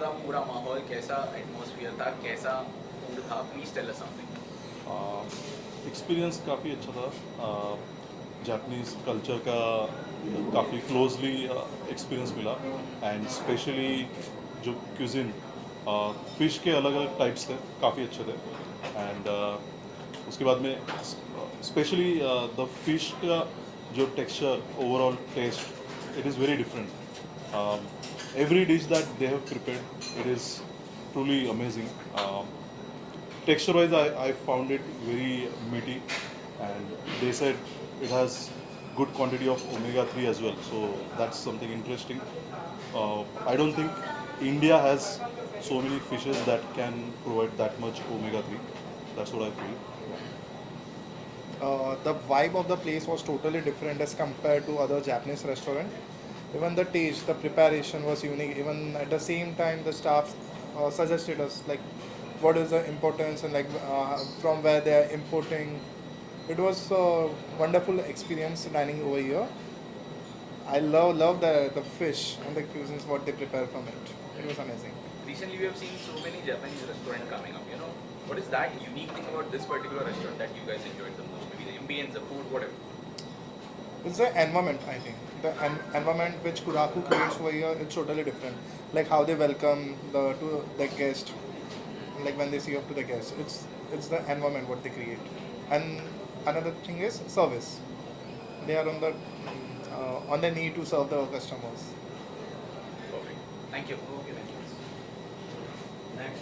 था पूरा माहौल, कैसा एटमॉस्फेयर था, कैसा फूड था? Please tell us something. Experience काफ़ी अच्छा था। जापानीज़ कल्चर का काफ़ी क्लोजली एक्सपीरियंस मिला। एंड स्पेशली जो क्यूजिन फ़िश के अलग अलग टाइप्स थे, काफ़ी अच्छे थे। एंड उसके बाद में स्पेशली द फिश का जो texture, overall taste, it is very different. Every dish that they have prepared, it is truly amazing. Texture wise, I found it very meaty, and they said it has good quantity of omega 3 as well, so that's something interesting. I don't think India has so many fishes that can provide that much omega 3. That's what I feel. The vibe of the place was totally different as compared to other Japanese restaurant. Even the taste, the preparation was unique. Even at the same time, the staff suggested us like what is the importance and like from where they are importing. It was a wonderful experience dining over here. I love the fish and the cuisines what they prepare from it. It was amazing. Recently, we have seen so many Japanese restaurants coming up. What is that unique thing about this particular restaurant that you guys enjoyed the most? Maybe the ambience, the food, whatever. It's the environment, I think. The environment which Kuraku creates over here, it's totally different. Like how they welcome the guest, like when they see up to the guest. It's the environment what they create. And another thing is service. They are on the need to serve the customers. Perfect. Thank you. Okay, thank you. Next,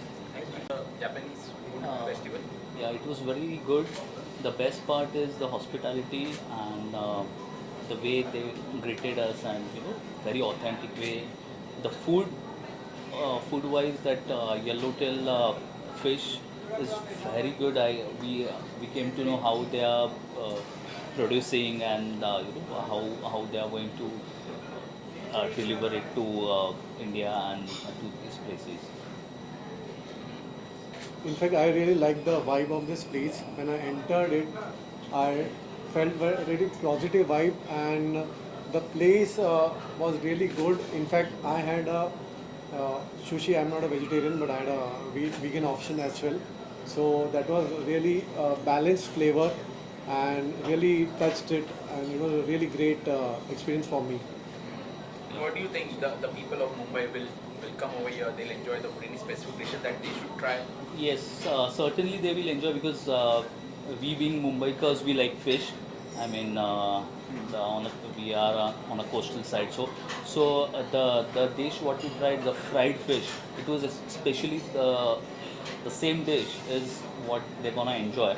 Japanese food Uh, festival. yeah, it was very good. The best part is the hospitality and the way they greeted us, and very authentic way. The food, food-wise, that yellowtail fish is very good. We came to know how they are producing, and how they are going to deliver it to India and to these places. In fact, I really like the vibe of this place. When I entered it, I felt very positive vibe, and the place was really good. In fact, I had a sushi. I'm not a vegetarian, but I had a vegan option as well. So that was really balanced flavor, and really touched it, and it was a really great experience for me. What do you think the people of Mumbai will come over here? They'll enjoy the food. Any specific dishes that they should try? Yes, certainly they will enjoy, because we being Mumbaikars, we like fish. I mean, we are on a coastal side, so the dish what we tried, the fried fish, it was especially the same dish is what they're gonna enjoy.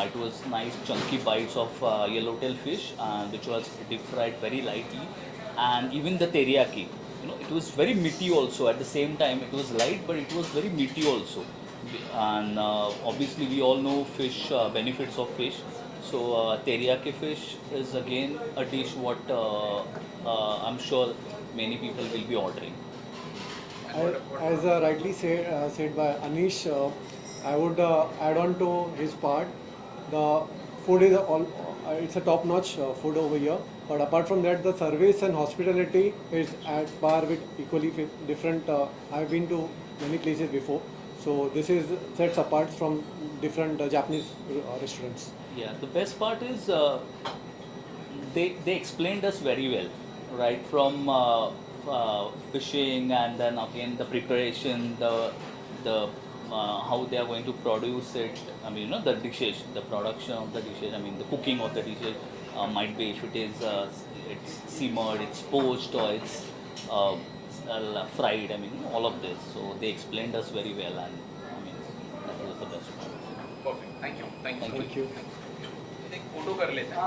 It was nice chunky bites of yellowtail fish, which was deep fried very lightly, and even the teriyaki. It was very meaty also. At the same time, it was light, but it was very meaty also. And obviously, we all know fish benefits of fish. So teriyaki fish is again a dish what I'm sure many people will be ordering. And what As rightly said by Anish, I would add on to his part. The food is it's a top-notch food over here. But apart from that, the service and hospitality is at par with equally different. I've been to many places before, so this is sets apart from different Japanese restaurants. Yeah, the best part is they explained us very well, right? From fishing, and then again the preparation, the how they are going to produce it. I mean, the dishes, the production of the dishes. I mean, the cooking of the dishes might be if it is it's simmered, it's poached, or it's fried. I mean, all of this. So they explained us very well, and I mean that was the best part. perfect. Thank you. Thank you. Thank so much. you. Thank you. एक photo कर लेते हैं.